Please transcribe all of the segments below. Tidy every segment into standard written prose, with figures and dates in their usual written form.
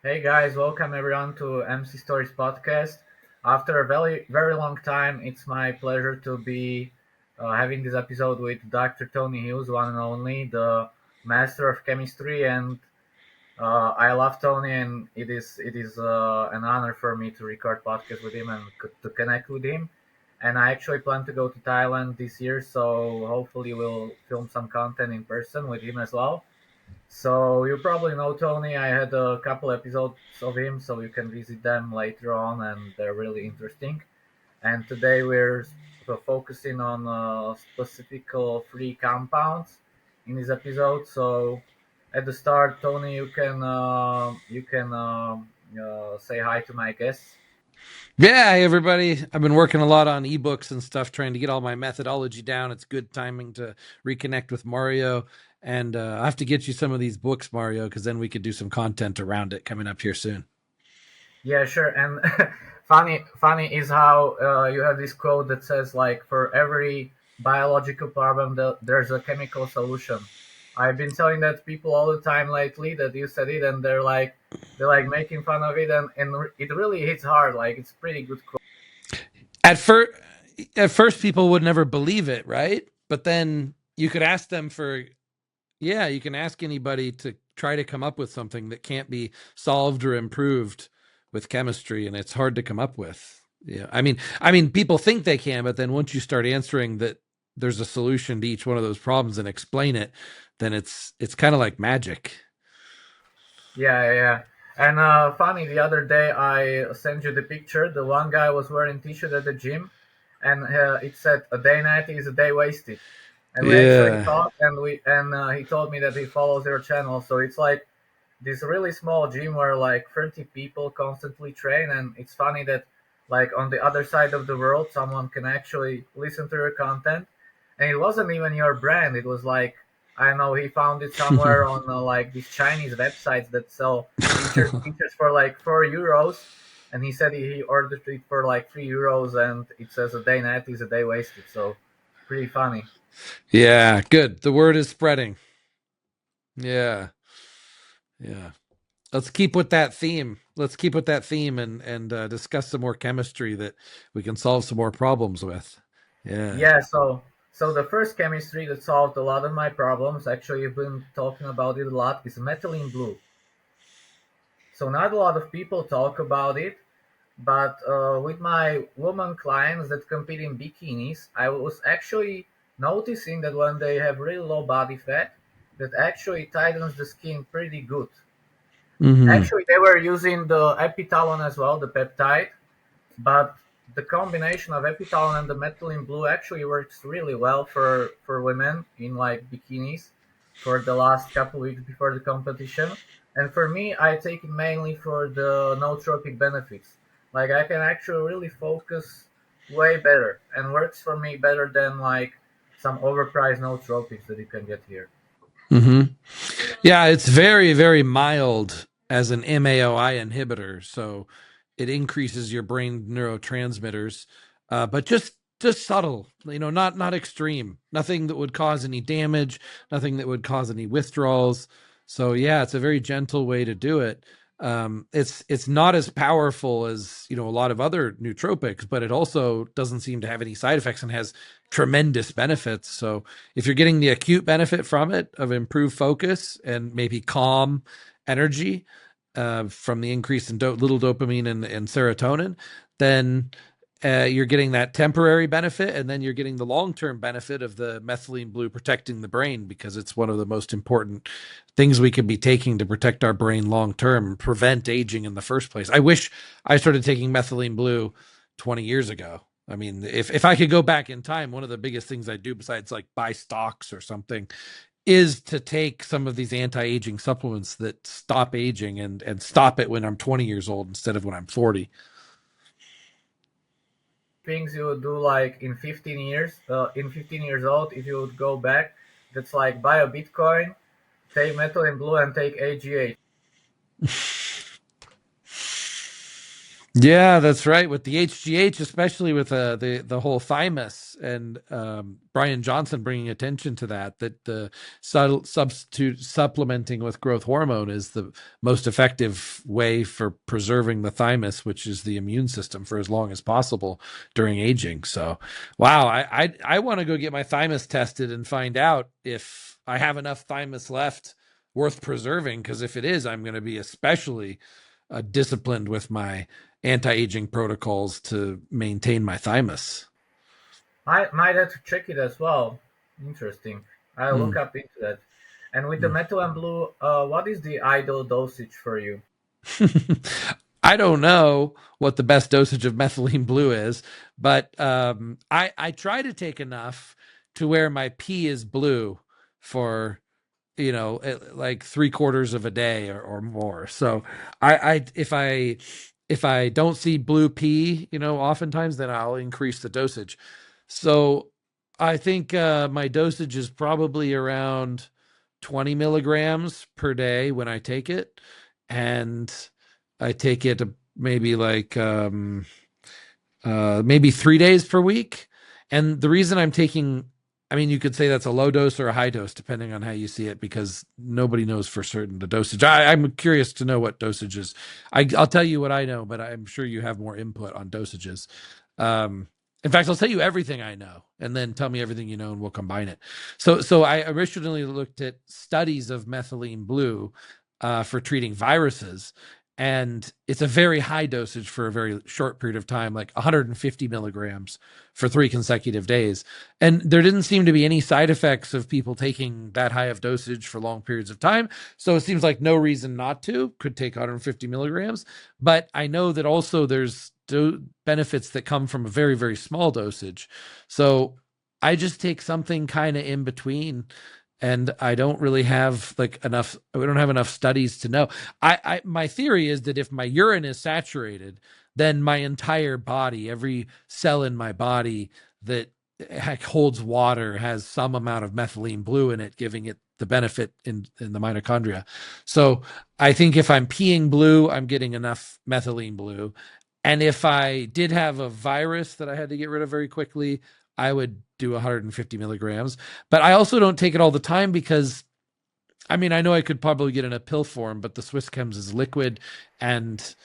Hey guys, welcome everyone to MC Stories podcast. After a very very long time, it's my pleasure to be having this episode with Dr. Tony Hughes, one and only, the master of chemistry, and I love Tony, and it is an honor for me to record podcast with him and to connect with him. And I actually plan to go to Thailand this year, so hopefully we'll film some content in person with him as well. So you probably know Tony. I had a couple episodes of him, so you can visit them later on, and they're really interesting. And today we're focusing on specific free compounds in this episode. So at the start, Tony, you can say hi to my guests. Yeah, hey everybody. I've been working a lot on ebooks and stuff, trying to get all my methodology down. It's good timing to reconnect with Mario. And I have to get you some of these books, Mario, because then we could do some content around it coming up here soon. Yeah, sure. And funny is how you have this quote that says like for every biological problem, there's a chemical solution. I've been telling that people all the time lately that you said it, and they're like making fun of it, and it really hits hard. Like it's pretty good quote. At first, at first, people would never believe it, right? But then you could ask them for, yeah, you can ask anybody to try to come up with something that can't be solved or improved with chemistry, and it's hard to come up with. Yeah, I mean, people think they can, but then once you start answering that there's a solution to each one of those problems and explain it, then it's kind of like magic. Yeah, yeah, yeah. And funny, the other day I sent you the picture. The one guy was wearing t-shirt at the gym, and it said a day 90 is a day wasted. And we actually Yeah. talked, and he told me that he follows your channel. So it's like this really small gym where like 30 people constantly train, and it's funny that like on the other side of the world, someone can actually listen to your content, and it wasn't even your brand. It was like I don't know, he found it somewhere on like these Chinese websites that sell t-shirts for like €4, and he said he ordered it for like €3, and it says a day net is a day wasted. So pretty funny. Yeah, good. The word is spreading. Yeah. Yeah. Let's keep with that theme. Let's keep with that theme and discuss some more chemistry that we can solve some more problems with. Yeah. Yeah, so the first chemistry that solved a lot of my problems, actually you've been talking about it a lot, is methylene blue. So not a lot of people talk about it, but with my woman clients that compete in bikinis, I was actually noticing that when they have really low body fat, that actually tightens the skin pretty good. Hmm. Actually, they were using the epitalon as well, the peptide, but the combination of epitalon and the methylene blue actually works really well for women in like bikinis for the last couple weeks before the competition. And for me, I take it mainly for the nootropic benefits. Like I can actually really focus way better and works for me better than like some overpriced nootropics that you can get here. Hmm. Yeah, it's very, very mild as an MAOI inhibitor, so it increases your brain neurotransmitters, but just subtle, not extreme, nothing that would cause any damage, nothing that would cause any withdrawals. So yeah, it's a very gentle way to do it. It's not as powerful as a lot of other nootropics, but it also doesn't seem to have any side effects and has tremendous benefits. So if you're getting the acute benefit from it of improved focus and maybe calm energy from the increase in little dopamine and serotonin, then you're getting that temporary benefit, and then you're getting the long-term benefit of the methylene blue protecting the brain, because it's one of the most important things we can be taking to protect our brain long term, prevent aging in the first place. I wish I started taking methylene blue 20 years ago. I mean, if I could go back in time, one of the biggest things I'd do besides like buy stocks or something is to take some of these anti-aging supplements that stop aging and stop it when I'm 20 years old instead of when I'm 40. Things you would do like in 15 years old, if you would go back, that's like buy a Bitcoin, take metal in blue, and take AGH. Yeah, that's right. With the HGH, especially with the whole thymus, and Brian Johnson bringing attention to that the substitute supplementing with growth hormone is the most effective way for preserving the thymus, which is the immune system, for as long as possible during aging. So, wow, I want to go get my thymus tested and find out if I have enough thymus left worth preserving. Because if it is, I'm going to be especially disciplined with my anti-aging protocols to maintain my thymus. I might have to check it as well. Interesting. I'll look Mm. up into that. And with the Mm. metal and blue, what is the ideal dosage for you? I don't know what the best dosage of methylene blue is, but I try to take enough to where my pee is blue for like 3/4 of a day or more. So if I don't see blue pee, oftentimes, then I'll increase the dosage. So I think my dosage is probably around 20 milligrams per day when I take it, and I take it maybe like maybe 3 days per week. And the reason I'm taking, I mean, you could say that's a low dose or a high dose, depending on how you see it, because nobody knows for certain the dosage. I'm curious to know what dosages. I'll tell you what I know, but I'm sure you have more input on dosages. Um, in fact, I'll tell you everything I know, and then tell me everything you know, and we'll combine it. So I originally looked at studies of methylene blue for treating viruses, and it's a very high dosage for a very short period of time, like 150 milligrams for 3 consecutive days. And there didn't seem to be any side effects of people taking that high of dosage for long periods of time. So it seems like no reason not to. Could take 150 milligrams. But I know that also there's benefits that come from a very, very small dosage. So I just take something kind of in between, and I don't really have like enough. We don't have enough studies to know. My theory is that if my urine is saturated, then my entire body, every cell in my body that holds water, has some amount of methylene blue in it, giving it the benefit in the mitochondria. So I think if I'm peeing blue, I'm getting enough methylene blue. And if I did have a virus that I had to get rid of very quickly, I would do 150 milligrams. But I also don't take it all the time because, I mean, I know I could probably get in a pill form, but the Swiss Chems is liquid, and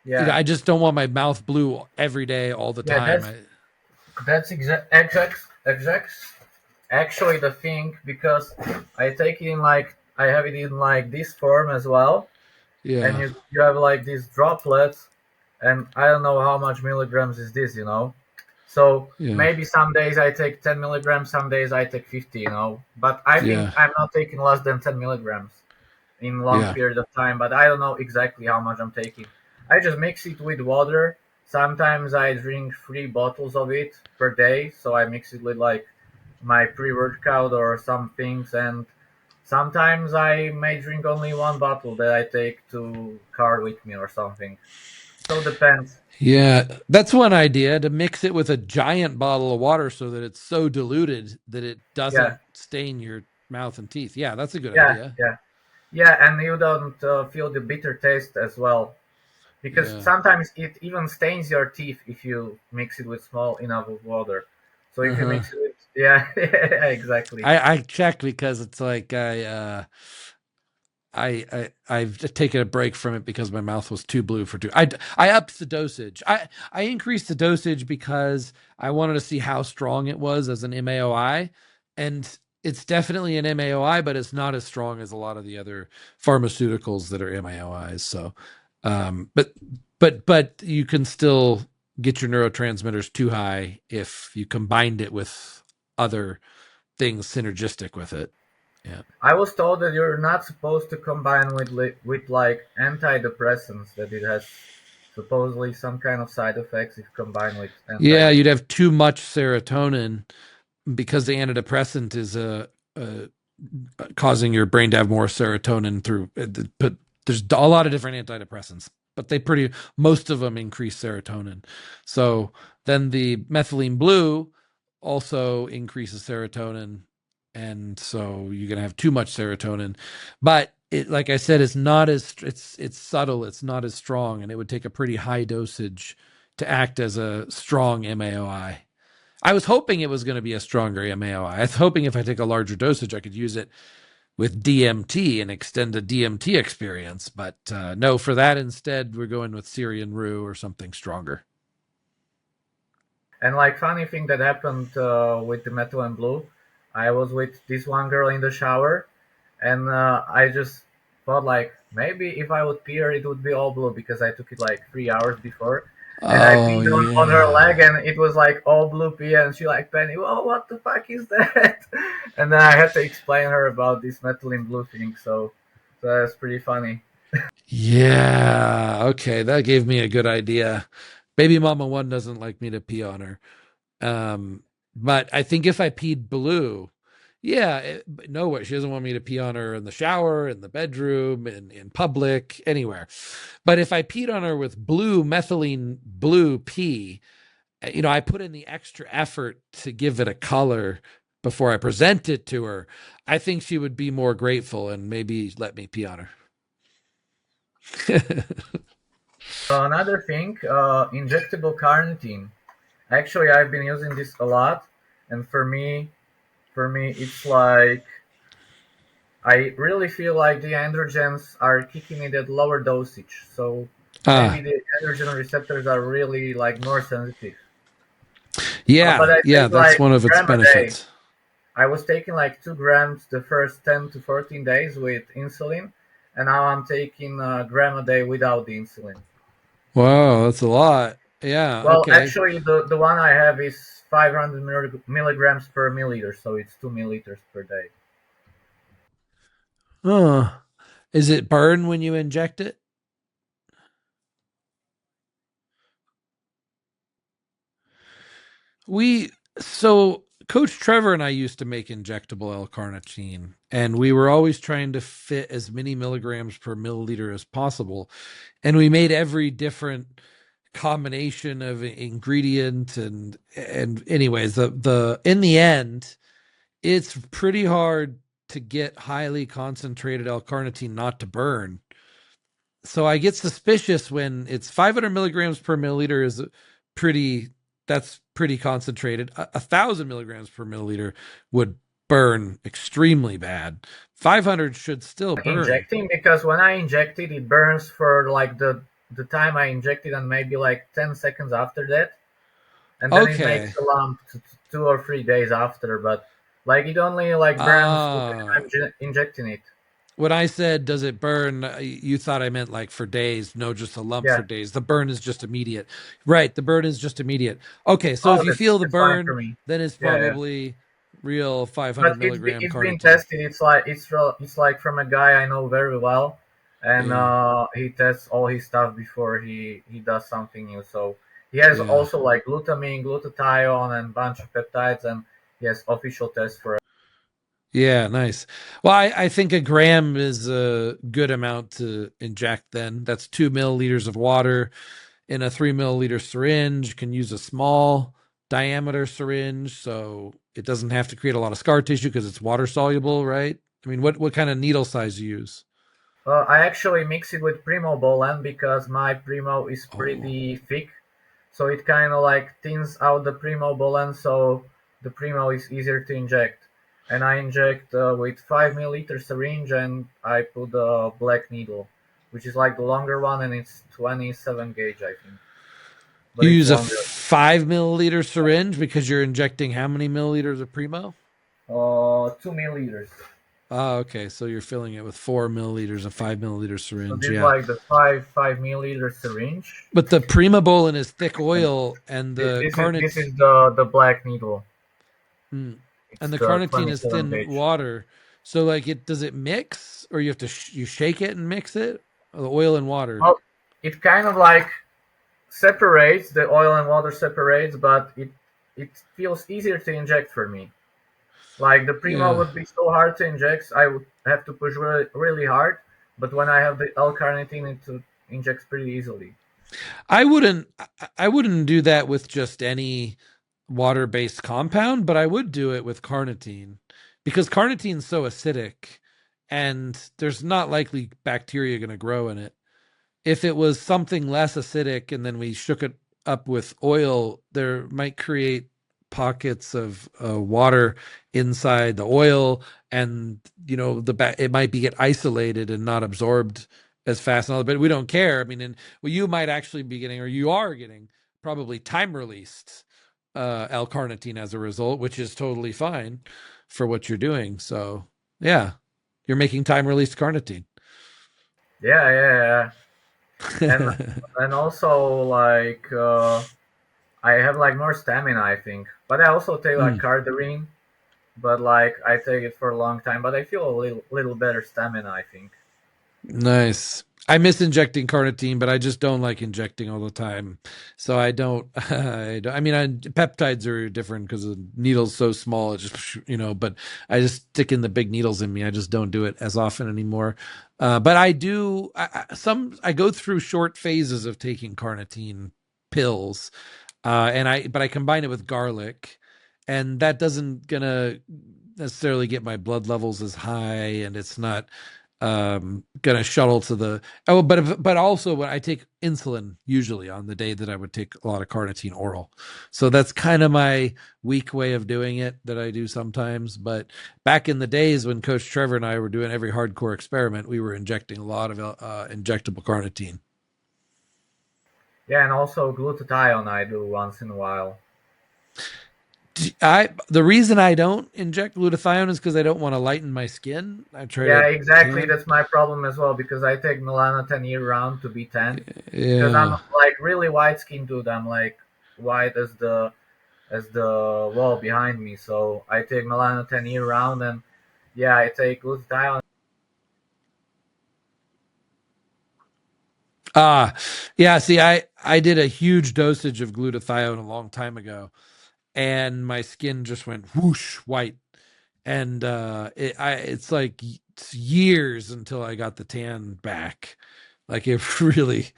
Yeah, I just don't want my mouth blue every day, all the yeah, time. that's exact actually the thing, because I take it in like I have it in like this form as well, and Yeah, you have like these droplets, and I don't know how much milligrams is this. So yeah, maybe some days I take 10 milligrams, some days I take 50. But I think yeah, I'm not taking less than 10 milligrams in long yeah, period of time, but I don't know exactly how much I'm taking. I just mix it with water. Sometimes I drink 3 bottles of it per day, so I mix it with like my pre-workout or some things, and sometimes I may drink only 1 bottle that I take to car with me or something. So depends. yeah. That's one idea, to mix it with a giant bottle of water so that it's so diluted that it Yeah, doesn't stain your mouth and teeth. Yeah, that's a good yeah, idea. yeah, yeah, and you don't feel the bitter taste as well, because Yeah. sometimes it even stains your teeth if you mix it with small enough of water. So if you Uh-huh. mix it with, yeah, yeah, exactly. I check because it's like I've taken a break from it because my mouth was too blue for two. I upped the dosage. I increased the dosage because I wanted to see how strong it was as an MAOI, and it's definitely an MAOI, but it's not as strong as a lot of the other pharmaceuticals that are MAOIs. So, but you can still get your neurotransmitters too high if you combined it with other things synergistic with it. Yeah. I was told that you're not supposed to combine with like antidepressants, that it has supposedly some kind of side effects if combined with Yeah, anti. you'd have too much serotonin because the antidepressant is causing your brain to have more serotonin through. But there's a lot of different antidepressants, but most of them increase serotonin. So then the methylene blue also increases serotonin, and so you're gonna have too much serotonin. But it, like I said, it's not as it's subtle. It's not as strong, and it would take a pretty high dosage to act as a strong MAOI. I was hoping it was going to be a stronger MAOI. I was hoping if I take a larger dosage, I could use it with DMT and extend a DMT experience. But no, for that instead, we're going with Syrian Rue or something stronger. And like funny thing that happened with the Methylene Blue, I was with this one girl in the shower, and I just thought like maybe if I would pee her, it would be all blue because I took it like 3 hours before, and I Oh peed on her leg, yeah. and it was like all blue pee, and she like Penny, oh what the fuck is that? And then I had to explain her about this Methylene Blue thing, so that's pretty funny. Yeah. Okay, that gave me a good idea. Baby Mama One doesn't like me to pee on her. But I think if I peed blue, yeah, no, she doesn't want me to pee on her in the shower, in the bedroom, in public, anywhere. But if I peed on her with blue methylene blue pee, I put in the extra effort to give it a color before I present it to her. I think she would be more grateful and maybe let me pee on her. Another thing, injectable carnitine. Actually, I've been using this a lot, and for me, it's like I really feel like the androgens are kicking in at lower dosage, so maybe Ah, the androgen receptors are really like more sensitive. But yeah, I yeah, take that's like one of its gram a day. benefits. I was taking like 2 grams the first 10 to 14 days with insulin, and now I'm taking a gram a day without the insulin. Wow, that's a lot. Yeah, Well, okay. actually, the one I have is 500 milligrams per milliliter, so it's 2 milliliters per day. Oh, is it burn when you inject it? We so Coach Trevor and I used to make injectable L-carnitine, and we were always trying to fit as many milligrams per milliliter as possible. And we made every different combination of ingredient and anyways, the in the end, it's pretty hard to get highly concentrated L-carnitine not to burn. So I get suspicious when it's 500 milligrams per milliliter is pretty, that's pretty concentrated. 1,000 milligrams per milliliter would burn extremely bad. 500 should still burn. Injecting, because when I inject it, it burns for like the time I inject it and maybe like 10 seconds after that, and then it makes Okay. a lump 2 or 3 days after. But like it only like burns when uh I'm injecting it. when I said does it burn, you thought I meant like for days. No, just a lump for Yeah. days. The burn is just immediate. Right, the burn is just immediate. Okay, so if Oh, you that's feel the that's fine burn, for me. then it's Yeah, yeah. probably real 500 But milligram it's been carnitine. tested. It's like from a guy I know very well, and Yeah. he tests all his stuff before he does something new. So he has Yeah. also like glutamine, glutathione, and bunch of peptides, and he has official tests for. Yeah, nice. Well, I think a gram is a good amount to inject then. That's 2 milliliters of water in a 3 milliliter syringe. You can use a small diameter syringe so it doesn't have to create a lot of scar tissue because it's water soluble, right? I mean, what kind of needle size you use? I actually mix it with Primo Bolan because my Primo is Oh, pretty thick, so it kind of like thins out the Primo Bolan, so the Primo is easier to inject. And I inject with 5 milliliter syringe, and I put a black needle, which is like the longer one, and it's 27 gauge, I think, but you it's use a longer. 5 milliliter syringe because you're injecting how many milliliters of Primo? 2 milliliters. Oh, okay. So you're filling it with 4 milliliters of 5 milliliter So syringe. this is Yeah. like the five milliliter syringe. But the primobolan is thick And oil, and the this carnit is the black needle. mm, It's and the the carnitine is 27 thin gauge. water. So like it does it mix, or you have to you shake it and mix it? Or the oil and water. Well, it kind of like separates, the oil and water separates, but it feels easier to inject for me. Like the Primo Yeah. would be so hard to inject, I would have to push really, really hard. But when I have the L-carnitine, it injects pretty easily. I wouldn't do that with just any water-based compound, but I would do it with carnitine because carnitine's so acidic. and there's not likely bacteria going to grow in it. If it was something less acidic and then we shook it up with oil, there might create pockets of water inside the oil, and it might be get isolated and not absorbed as fast and all. But we don't care. I mean, you might actually be getting, or you are getting, probably time released L-carnitine as a result, which is totally fine for what you're doing. So yeah, you're making time released carnitine. Yeah, yeah, yeah. And and also like I have like more stamina, I think. But I also take like Mm. cardarine, but like I take it for a long time. But I feel a little better stamina, I think. Nice. I miss injecting carnitine, but I just don't like injecting all the time. So I don't. I mean, peptides are different because the needle's so small. It just but I just stick in the big needles in me. I just don't do it as often anymore. But I do. I go through short phases of taking carnitine pills, but I combine it with garlic, and that doesn't gonna necessarily get my blood levels as high, and it's not gonna shuttle to the but also when I take insulin usually on the day that I would take a lot of carnitine oral. So that's kind of my weak way of doing it that I do sometimes. But back in the days when Coach Trevor and I were doing every hardcore experiment, we were injecting a lot of injectable carnitine. Yeah, and also glutathione I do once in a while. The reason I don't inject glutathione is because I don't want to lighten my skin. I try Yeah, to exactly. tan. That's my problem as well because I take melanotan year round to be tan. Because I'm Yeah. like really white skinned dude. I'm like white as the wall behind me. So I take melanotan year round, and yeah, I take glutathione. Ah, yeah. See, I did a huge dosage of glutathione a long time ago, and my skin just went whoosh white, and it's like it's years until I got the tan back. Like it really,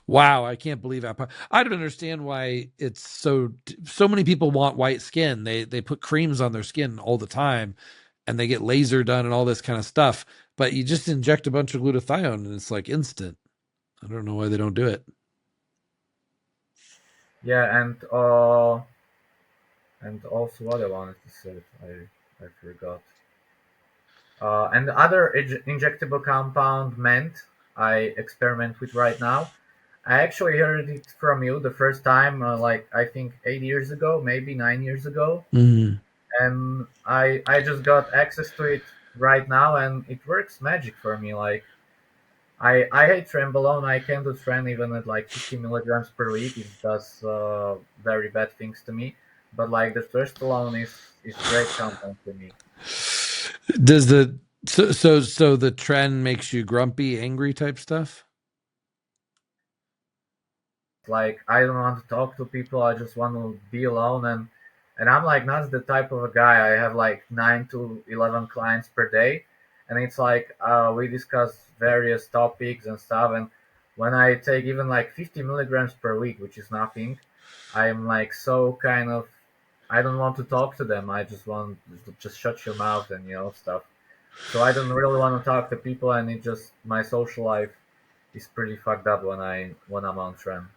wow! I can't believe how. I don't understand why it's so many people want white skin. They put creams on their skin all the time, and they get laser done and all this kind of stuff. But you just inject a bunch of glutathione, and it's like instant. I don't know why they don't do it. Yeah, and also what I wanted to say, I forgot. And the other injectable compound meant I experiment with right now. I actually heard it from you the first time, like I think 8 years ago, maybe 9 years ago, Mm. and I just got access to it right now, and it works magic for me. Like I hate trenbolone. I can't do tren even at like 50 milligrams per week. It does very bad things to me. But like the testosterone is great compound to me. Does the so the trend makes you grumpy, angry type stuff? Like I don't want to talk to people. I just want to be alone, and I'm like not the type of a guy. I have like 9 to 11 clients per day, and it's like we discuss various topics and stuff. And when I take even like 50 milligrams per week, which is nothing, I'm like so kind of I don't want to talk to them. I just want to just shut your mouth and stuff. So I don't really want to talk to people, and it just my social life is pretty fucked up when I'm on trend.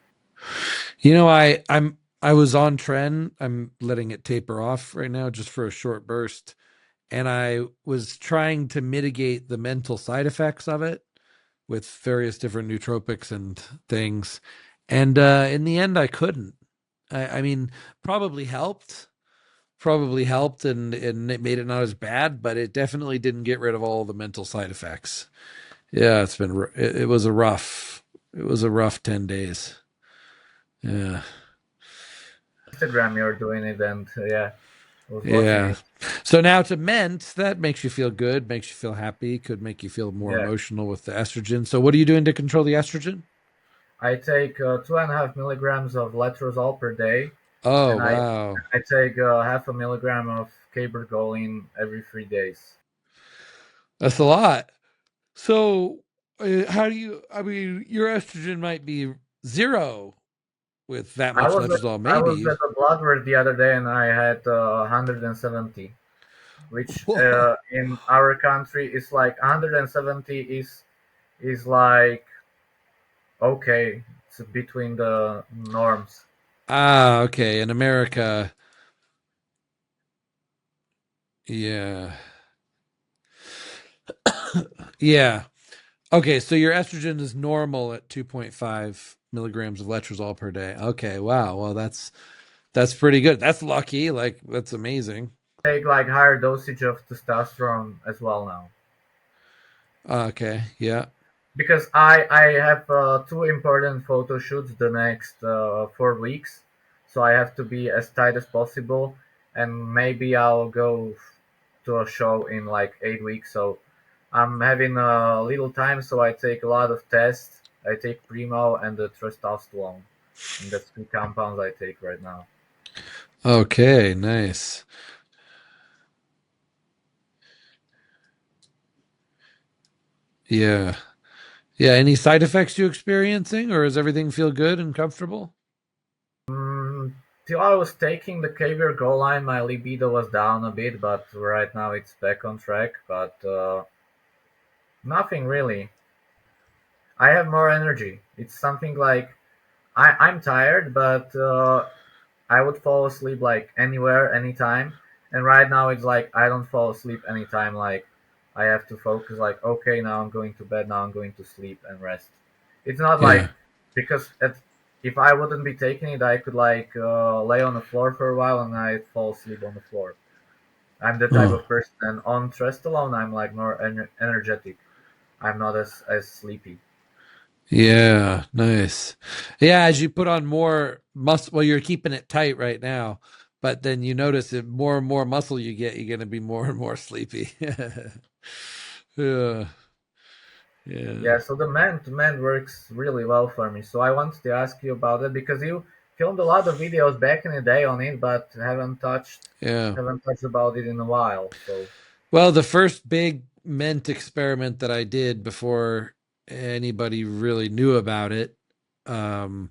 I was on trend. I'm letting it taper off right now just for a short burst, and I was trying to mitigate the mental side effects of it with various different nootropics and things. And in the end I couldn't. I mean, probably helped and it made it not as bad, but it definitely didn't get rid of all the mental side effects. Yeah, it was a rough 10 days. Yeah. Instagram you're doing it, and yeah, I was watching Yeah. it. So now to ment, that makes you feel good, makes you feel happy, could make you feel more Yeah, emotional with the estrogen. So what are you doing to control the estrogen? I take 2.5 milligrams of letrozole per day, Oh, and wow. I take half a milligram of cabergoline every 3 days. That's a lot. So how do you, I mean, your estrogen might be zero with that I much was letrozole, I was maybe. at the blood work the other day, and I had 170. which Whoa. in our country is like 170 is like okay, it's between the norms. Ah, okay. In America, yeah. Yeah. Okay, so your estrogen is normal at 2.5 milligrams of letrozole per day. Okay, wow. Well, that's pretty good. That's lucky. Like that's amazing. Take like higher dosage of testosterone as well now. Okay, yeah, Because I have two important photo shoots the next 4 weeks, so I have to be as tight as possible, and maybe I'll go to a show in like 8 weeks. So I'm having a little time, so I take a lot of tests. I take Primo and the testosterone, and that's two compounds I take right now. okay, nice. Yeah, yeah. Any side effects you experiencing, or does everything feel good and comfortable? Mm, till I was taking the caviar goal line, my libido was down a bit, but right now it's back on track. But nothing really. I have more energy. It's something like I'm tired, but I would fall asleep like anywhere, anytime. And right now it's like I don't fall asleep anytime. Like I have to focus. Like okay, now I'm going to bed. Now I'm going to sleep and rest. It's not Yeah. like because if I wouldn't be taking it, I could like lay on the floor for a while and I'd fall asleep on the floor. I'm the type Oh, of person, and on trust alone, I'm like more energetic. I'm not as sleepy. yeah, nice. Yeah, as you put on more muscle, well, you're keeping it tight right now, but then you notice that more and more muscle you get, you're going to be more and more sleepy. Yeah, yeah, Yeah, so the man works really well for me. So I wanted to ask you about it because you filmed a lot of videos back in the day on it, but yeah. haven't touched about it in a while. So Well, the first big ment experiment that I did before anybody really knew about it um,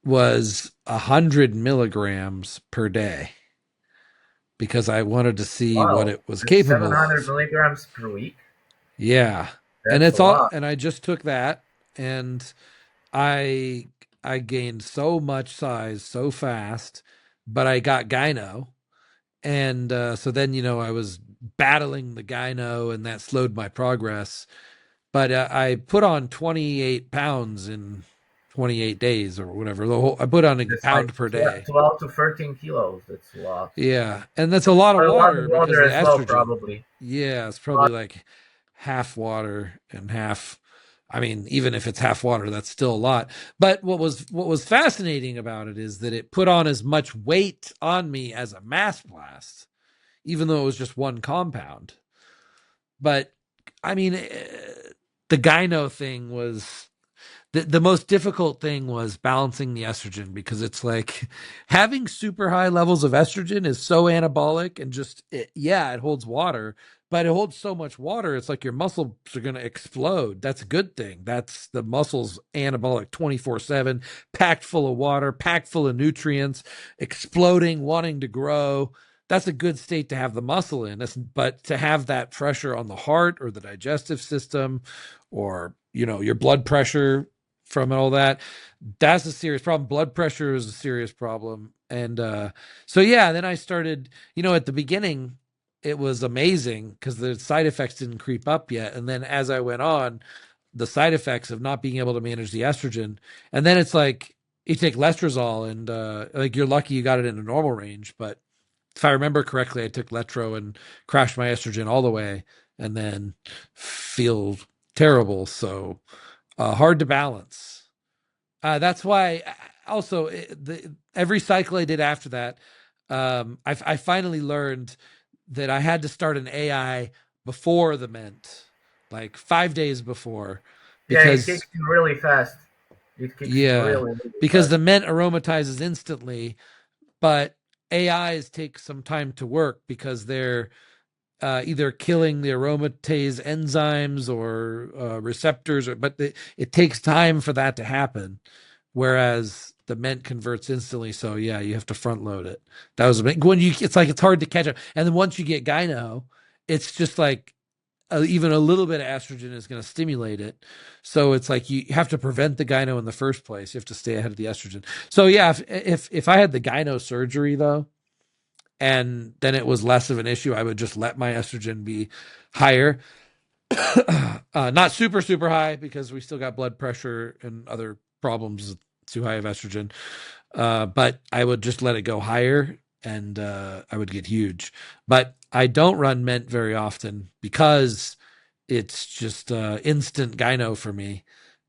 was 100 milligrams per day because I wanted to see what wow, it was that's capable 700 of. milligrams per week. Yeah. And That's a it's all, lot. and I just took that and I I gained so much size so fast, but I got gyno. And so then, I was battling the gyno and that slowed my progress. But I put on 28 pounds in 28 days or whatever. I put on a That's like pound per day. 12 to 13 kilos. That's a lot. Yeah. And that's a lot of But a lot of water because water of the as well, estrogen. probably. Yeah. It's A lot. probably like half water and half. I mean, even if it's half water, that's still a lot. But what was fascinating about it is that it put on as much weight on me as a mass blast, even though it was just one compound. But I mean, the gyno thing was the most difficult thing was balancing the estrogen because it's like having super high levels of estrogen is so anabolic and just it holds water, but it holds so much water it's like your muscles are going to explode. That's a good thing. That's the muscles anabolic 24/7, packed full of water, packed full of nutrients, exploding, wanting to grow. That's a good state to have the muscle in. But to have that pressure on the heart or the digestive system or your blood pressure from all that, that's a serious problem. Blood pressure is a serious problem. And so yeah, then I started, at the beginning it was amazing because the side effects didn't creep up yet. And then as I went on, the side effects of not being able to manage the estrogen, and then it's like you take letrozole and like you're lucky you got it in a normal range. But if I remember correctly, I took letro and crashed my estrogen all the way and then feel terrible. So hard to balance. That's why also every cycle I did after that, I finally learned that I had to start an AI before the ment, like 5 days before, Yeah, it because kicks in really fast. It kicks in yeah, really, really because fast. the ment aromatizes instantly, but AIs take some time to work because they're either killing the aromatase enzymes or receptors, it takes time for that to happen. whereas the ment converts instantly. So yeah, you have to front load it. That was when you. It's like it's hard to catch up, and then once you get gyno, it's just like even a little bit of estrogen is going to stimulate it. So it's like you have to prevent the gyno in the first place. You have to stay ahead of the estrogen. So yeah, if I had the gyno surgery though, and then it was less of an issue, I would just let my estrogen be higher. Not super high because we still got blood pressure and other problems too high of estrogen. But I would just let it go higher and I would get huge. But I don't run ment very often because it's just instant gyno for me.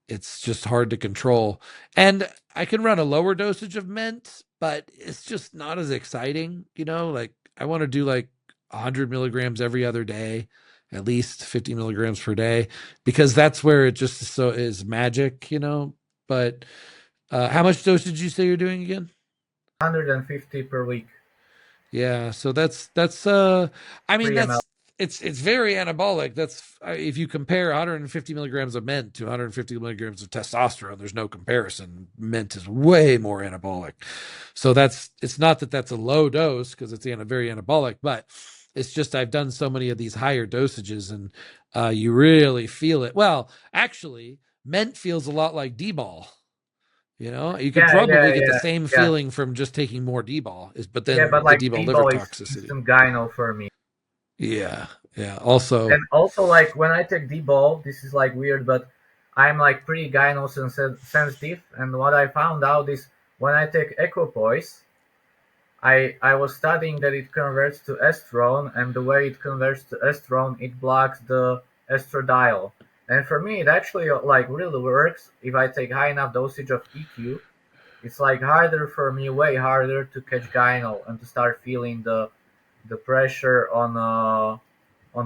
It's just hard to control. And I can run a lower dosage of ment, but it's just not as exciting, like I want to do like 100 milligrams every other day, at least 50 milligrams per day, because that's where it just so is magic. But how much dosage did you say you're doing again? 150 per week, Yeah, so that's I mean 3 ml. it's very anabolic. That's if you compare 150 milligrams of ment to 150 milligrams of testosterone, there's no comparison. Ment is way more anabolic. So it's not that that's a low dose because it's very anabolic, but it's just I've done so many of these higher dosages and you really feel it. Well, actually, ment feels a lot like D-ball. You could Yeah, yeah, probably get the yeah, same yeah, feeling from just taking more D-ball, but yeah. then But the like D-ball liver D-ball is toxicity. instant gyno for me. Yeah, yeah. Also, And also, like when I take D-ball, this is like weird, but I'm like pretty gyno sensitive. And what I found out is when I take equipoise, I was studying that it converts to estrone, and the way it converts to estrone, it blocks the estradiol. And for me, it actually like really works if I take high enough dosage of EQ. It's like harder for me, way harder to catch gyno and to start feeling the pressure on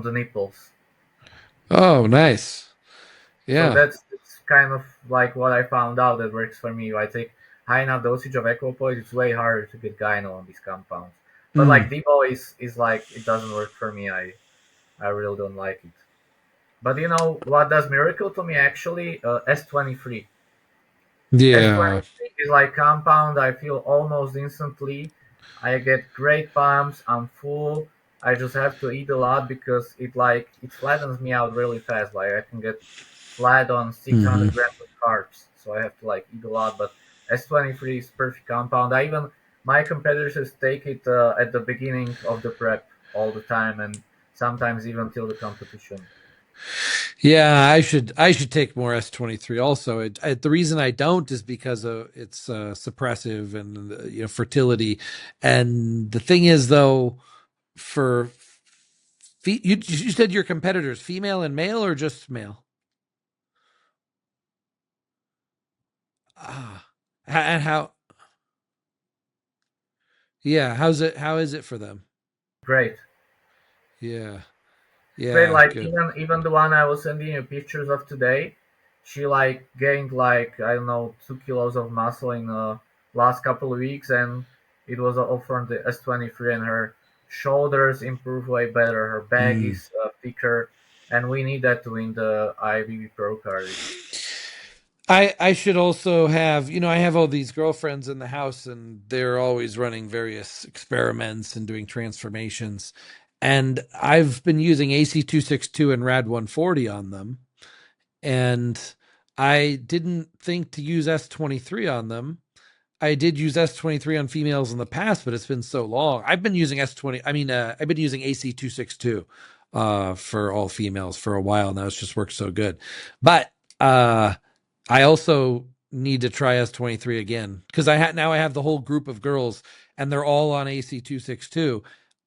the nipples. oh, nice. So Yeah. that's kind of like what I found out that works for me. If I take high enough dosage of equipoise, it's way harder to get gyno on these compounds. But like Mm. Debo is like it doesn't work for me. I really don't like it. But you know what does miracle to me actually? S23. Yeah. S23 is like compound. I feel almost instantly. I get great pumps. I'm full. I just have to eat a lot because it flattens me out really fast. Like I can get flat on Hmm. 600 grams of carbs, so I have to like eat a lot. But S23 is perfect compound. I even my competitors take it at the beginning of the prep all the time, and sometimes even till the competition. Yeah, I should take more S23 also. The reason I don't is because of it's suppressive and fertility. And the thing is though, for you said your competitors female and male or just male? Ah. And how Yeah, how is it for them? Great. Yeah. Great, Yeah, like good. even the one I was sending you pictures of today, she like gained like I don't know 2 kilos of muscle in the last couple of weeks, and it was all from the S23, and her shoulders improved way better. Her back Mm. is thicker, and we need that to win the IBB Pro card. I should also have, I have all these girlfriends in the house and they're always running various experiments and doing transformations. And I've been using AC262 and Rad 140 on them. And I didn't think to use S23 on them. I did use S23 on females in the past, but it's been so long. I've been using I've been using AC262 for all females for a while now. It's just worked so good. But I also need to try S23 again because now I have the whole group of girls and they're all on AC262.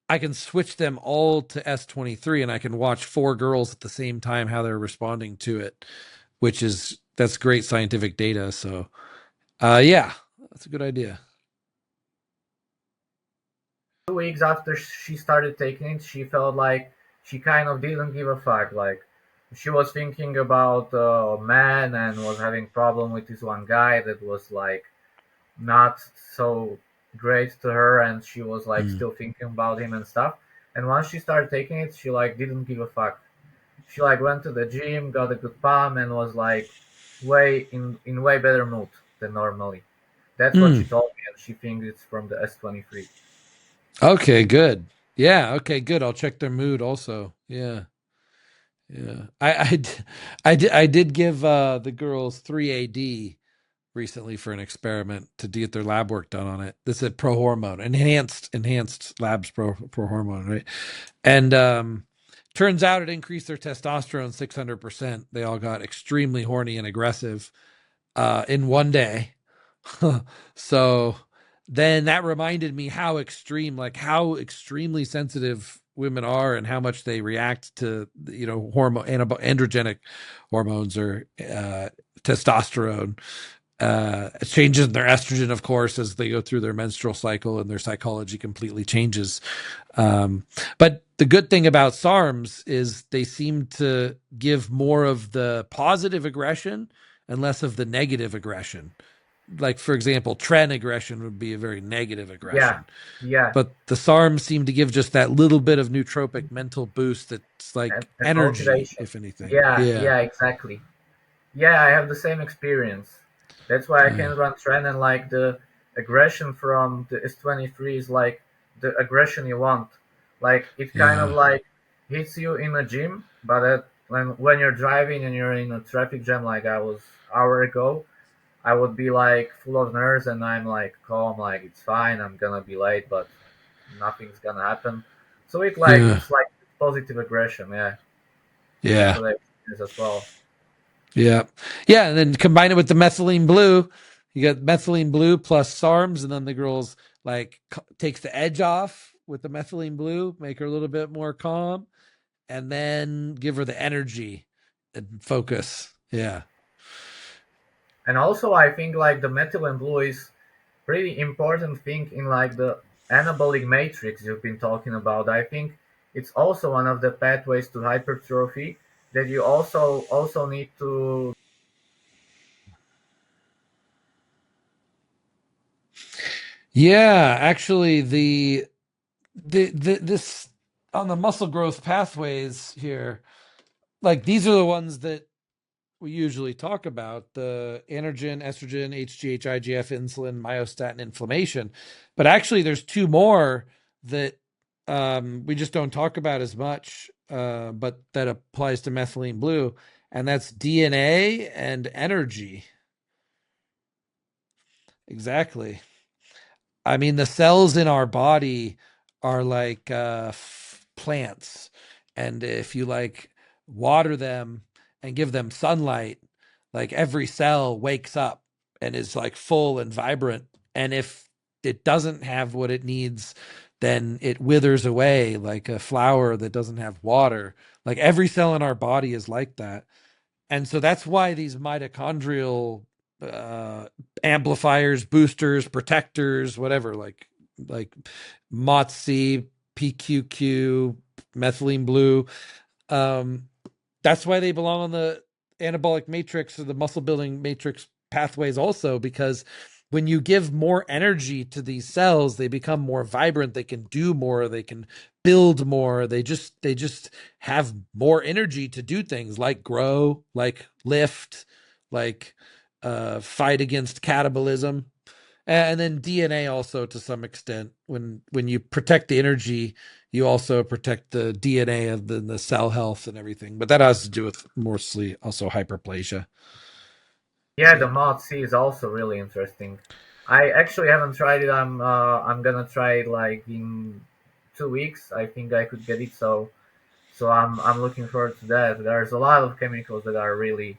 I can switch them all to S23 and I can watch four girls at the same time how they're responding to it, that's great scientific data. So, yeah, that's a good idea. 2 weeks after she started taking it, she felt like she kind of didn't give a fuck. Like she was thinking about a man and was having problem with this one guy that was like not so great to her, and she was like Mm. still thinking about him and stuff. And once she started taking it, she like didn't give a fuck. She like went to the gym, got a good pump, and was like way in way better mood. than normally. That's what Hmm. she told me, and she thinks it's from the S23. Okay, good. Yeah, okay, good. I'll check their mood also. Yeah. Yeah. I did give the girls 3AD recently for an experiment to get their lab work done on it. This is pro hormone, enhanced labs pro hormone, right? And turns out it increased their testosterone 600%. They all got extremely horny and aggressive in one day. So then that reminded me how extreme, like how extremely sensitive women are and how much they react to, hormone, androgenic hormones or testosterone. Changes in their estrogen, of course, as they go through their menstrual cycle, and their psychology completely changes. But the good thing about SARMs is they seem to give more of the positive aggression and less of the negative aggression. Like, for example, tren aggression would be a very negative Yeah, aggression, yeah, but the SARMs seem to give just that little bit of nootropic mental boost that's like and energy, motivation. if anything. Yeah, Yeah. yeah, exactly. Yeah, I have the same experience. That's why I Yeah. can run trend, and like the aggression from the S23 is like the aggression you want. Like it kind of Yeah. like hits you in a gym, but when you're driving and you're in a traffic jam like I was hour ago, I would be like full of nerves and I'm like calm, like it's fine, I'm gonna be late, but nothing's gonna happen. So Yeah. it's like positive aggression, yeah. That's Yeah. what I experience as well. Yeah. Yeah. And then combine it with the methylene blue. You got methylene blue plus SARMs, and then the girls like takes the edge off with the methylene blue, make her a little bit more calm, and then give her the energy and focus. Yeah. And also I think like the methylene blue is pretty important thing in like the anabolic matrix you've been talking about. I think it's also one of the pathways to hypertrophy that you also need to. Yeah. Actually, the this on the muscle growth pathways here, like these are the ones that we usually talk about: the androgen, estrogen, HGH, IGF, insulin, myostatin, inflammation. But actually, there's two more that we just don't talk about as much, but that applies to methylene blue, and that's DNA and energy. Exactly. I mean, the cells in our body are like plants, and if you like water them and give them sunlight, like every cell wakes up and is like full and vibrant. And if it doesn't have what it needs, then it withers away like a flower that doesn't have water. Like every cell in our body is like that. And so that's why these mitochondrial uh, amplifiers, boosters, protectors, whatever, like MOTS-C, PQQ, methylene blue, um, that's why they belong on the anabolic matrix or the muscle building matrix pathways also, because when you give more energy to these cells, they become more vibrant, they can do more, they can build more, they just have more energy to do things like grow, like lift, like fight against catabolism. And then DNA also, to some extent, when you protect the energy, you also protect the DNA of the cell health and everything. But that has to do with mostly also hyperplasia. Yeah, the So mod C is also really interesting. I actually haven't tried it. I'm gonna try it like in 2 weeks. I think I could get it. So I'm looking forward to that. There's a lot of chemicals that are really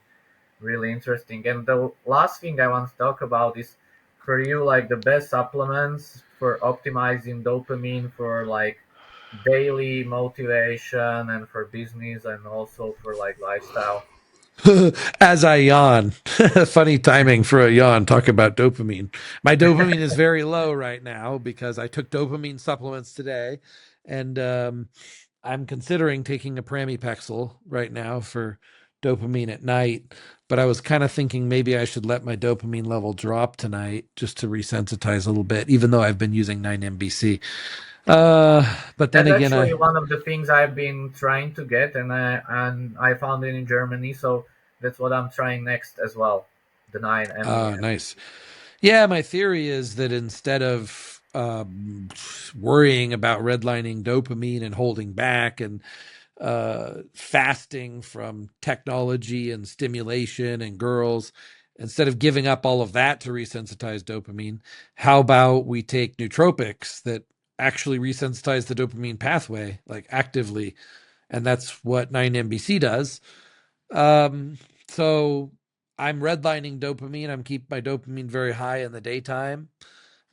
interesting. And the last thing I want to talk about is for you like the best supplements for optimizing dopamine for like daily motivation and for business and also for like lifestyle. as I yawn, funny timing for a yawn. Talk about dopamine. My dopamine is very low right now because I took dopamine supplements today, and I'm considering taking a pramipexole right now for dopamine at night. But I was kind of thinking maybe I should let my dopamine level drop tonight just to resensitize a little bit, even though I've been using 9-MBC. But then That's again, actually I one of the things I've been trying to get, and I found it in Germany, so that's what I'm trying next as well. the 9-MeO. Nice. Yeah, my theory is that instead of worrying about redlining dopamine and holding back and fasting from technology and stimulation and girls, instead of giving up all of that to resensitize dopamine, how about we take nootropics that actually resensitize the dopamine pathway, like actively? And that's what 9-MBC does. So I'm redlining dopamine. I'm keep my dopamine very high in the daytime,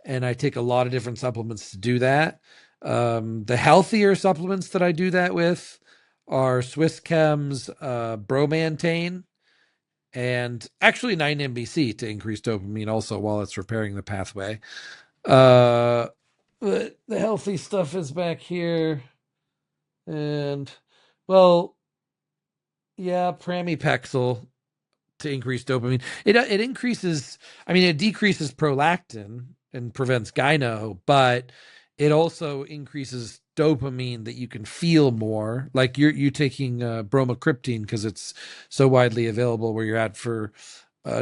and I take a lot of different supplements to do that. The healthier supplements that I do that with are Swiss Chem's Bromantane and actually 9-MBC to increase dopamine also while it's repairing the pathway. But the healthy stuff is back here. And, well, yeah, Pramipexole to increase dopamine. It increases, I mean, it decreases prolactin and prevents gyno, but it also increases dopamine that you can feel more. Like you taking bromocriptine because it's so widely available where you're at for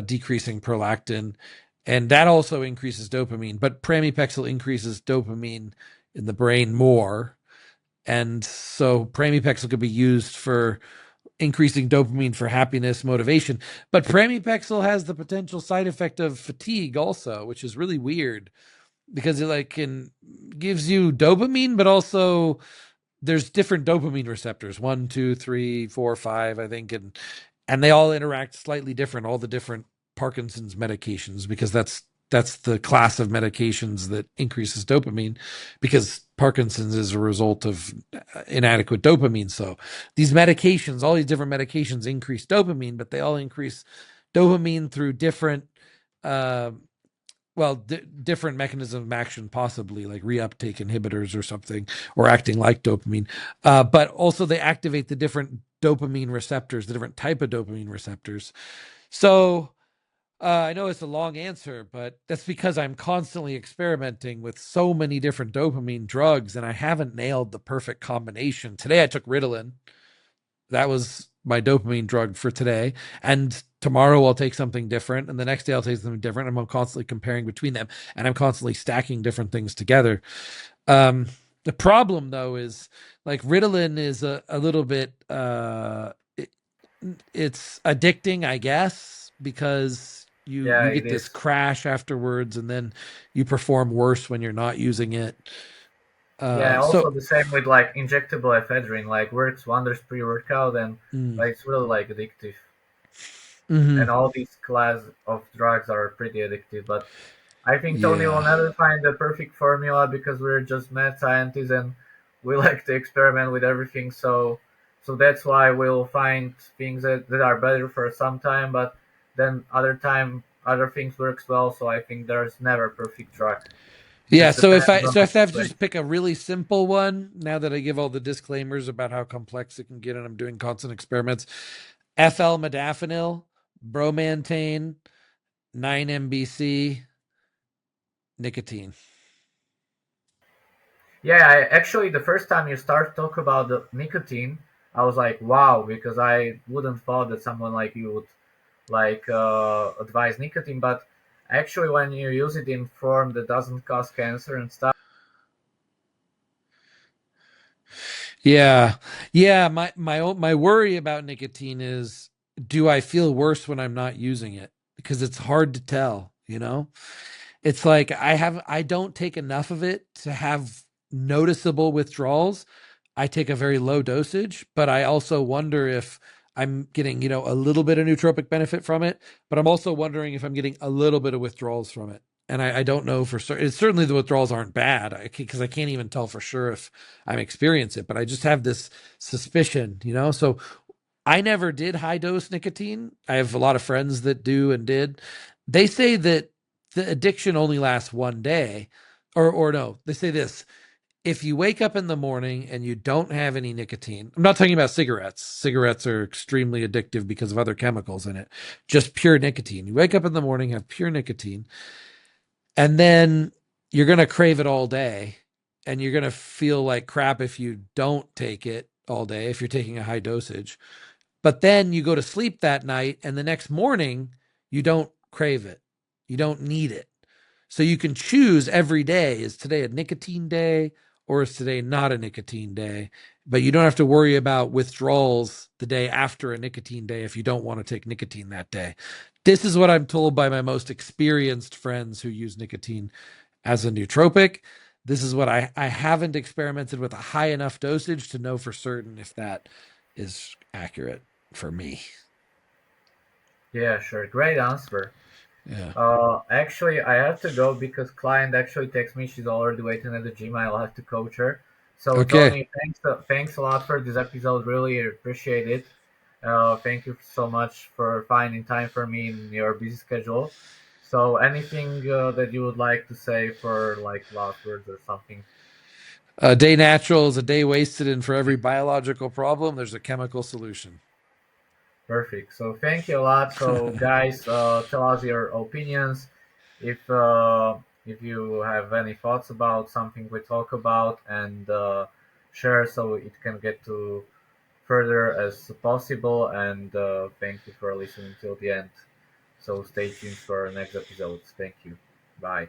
decreasing prolactin, and that also increases dopamine. But pramipexole increases dopamine in the brain more, and so pramipexole could be used for increasing dopamine for happiness, motivation. But pramipexole has the potential side effect of fatigue also, which is really weird because it like gives you dopamine, but also there's different dopamine receptors, 1, 2, 3, 4, 5, I think, and they all interact slightly different, all the different Parkinson's medications, because that's the class of medications that increases dopamine, because Parkinson's is a result of inadequate dopamine. So these medications, all these different medications increase dopamine, but they all increase dopamine through different uh, different mechanism of action, possibly like reuptake inhibitors or something, or acting like dopamine. But also they activate the different dopamine receptors, the different type of dopamine receptors. So I know it's a long answer, but that's because I'm constantly experimenting with so many different dopamine drugs, and I haven't nailed the perfect combination. Today I took Ritalin. That was my dopamine drug for today. And tomorrow I'll take something different. And the next day I'll take something different. And I'm constantly comparing between them. And I'm constantly stacking different things together. The problem, though, is like Ritalin is a little bit, it's addicting, I guess, because Yeah, you it get this is. crash afterwards, and then you perform worse when you're not using it. Yeah, So, also the same with like injectable ephedrine, like works wonders pre-workout and mm, like it's really like addictive. And mhm. all these class of drugs are pretty addictive. But I think Tony will Yeah. never find the perfect formula because we're just mad scientists and we like to experiment with everything. So that's why we'll find things that are better for some time, but then other time other things works well. So I think there's never perfect drug. It Yeah, just depends on so the if I have to situation. just pick a really simple one, now that I give all the disclaimers about how complex it can get and I'm doing constant experiments, FL modafinil, bromantane, 9-MBC, nicotine. Yeah, actually the first time you start talk about the nicotine, I was like, wow, because I wouldn't thought that someone like you would like advise nicotine, but actually when you use it in form that doesn't cause cancer and stuff. Yeah. Yeah, my worry about nicotine is, do I feel worse when I'm not using it? Because it's hard to tell, you know? It's like I don't take enough of it to have noticeable withdrawals. I take a very low dosage, but I also wonder if I'm getting, a little bit of nootropic benefit from it, but I'm also wondering if I'm getting a little bit of withdrawals from it. And I don't know for certain. It's certainly the withdrawals aren't bad because I can't even tell for sure if I'm experiencing it, but I just have this suspicion. So I never did high dose nicotine. I have a lot of friends that do and did. They say that the addiction only lasts one day, or no, they say this: if you wake up in the morning and you don't have any nicotine, I'm not talking about cigarettes. Cigarettes are extremely addictive because of other chemicals in it. Just pure nicotine. You wake up in the morning, have pure nicotine, and then you're going to crave it all day. And you're going to feel like crap if you don't take it all day, if you're taking a high dosage. But then you go to sleep that night, and the next morning, you don't crave it. You don't need it. So you can choose every day, is today a nicotine day or is today not a nicotine day? But you don't have to worry about withdrawals the day after a nicotine day if you don't want to take nicotine that day. This is what I'm told by my most experienced friends who use nicotine as a nootropic. This is what I haven't experimented with a high enough dosage to know for certain if that is accurate for me. Yeah, sure. Great answer. Yeah. Actually, I have to go because client actually texts me. She's already waiting at the gym. I'll have to coach her. So, Okay. Tony, thanks a lot for this episode. Really appreciate it. Thank you so much for finding time for me in your busy schedule. So, anything that you would like to say for like last words or something? A day natural is a day wasted, and for every biological problem, there's a chemical solution. Perfect. So, thank you a lot. So, guys, tell us your opinions. If you have any thoughts about something we talk about, and share so it can get to further as possible. And thank you for listening till the end. So stay tuned for our next episodes. Thank you. Bye.